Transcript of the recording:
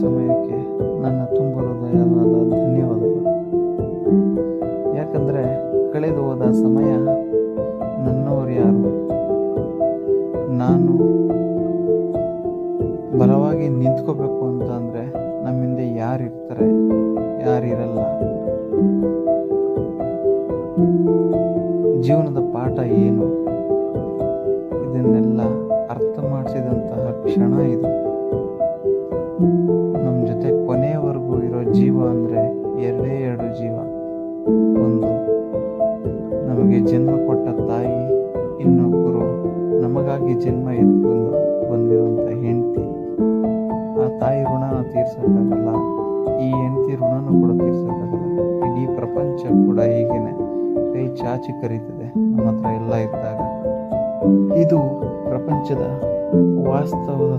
ಸಮಯಕ್ಕೆ ನನ್ನ ತುಂಬ ಹೃದಯವಾದ ಧನ್ಯವಾದಗಳು. ಯಾಕಂದರೆ ಕಳೆದು ಹೋದ ಸಮಯ ನನ್ನವರು ಯಾರು, ನಾನು ಬಲವಾಗಿ ನಿಂತ್ಕೋಬೇಕು ಅಂತ ಅಂದರೆ ನಮ್ಮ ಹಿಂದೆ ಯಾರಿರ್ತಾರೆ, ಯಾರಿರಲ್ಲ. ಜೀವನದ ಪಾಠ ಏನು, ಇದನ್ನೆಲ್ಲ ಅರ್ಥ ಮಾಡಿಸಿದಂತಹ ಕ್ಷಣ ಇದು. ನಮ್ಮ ಜೊತೆ ಕೊನೆಯವರೆಗೂ ಇರೋ ಜೀವ ಅಂದರೆ ಎರಡು ಜೀವ. ಒಂದು ನಮಗೆ ಜನ್ಮ ಕೊಟ್ಟ ತಾಯಿ, ಇನ್ನೊಬ್ಬರು ನಮಗಾಗಿ ಜನ್ಮ ಎತ್ಕೊಂಡು ಬಂದಿರುವಂಥ ಹೆಂಡತಿ. ಆ ತಾಯಿ ಋಣನ ತೀರ್ಸೋಕ್ಕಾಗಲ್ಲ, ಈ ಹೆಂಡತಿ ಋಣನೂ ಕೂಡ ತೀರ್ಸೋಕ್ಕಾಗಲ್ಲ. ಇಡೀ ಪ್ರಪಂಚ ಕೂಡ ಹೀಗೇನೆ ಕೈ ಚಾಚಿ ಕರೀತದೆ ನಮ್ಮ ಹತ್ರ ಎಲ್ಲ ಇದ್ದಾಗ. ಇದು ಪ್ರಪಂಚದ ವಾಸ್ತವದ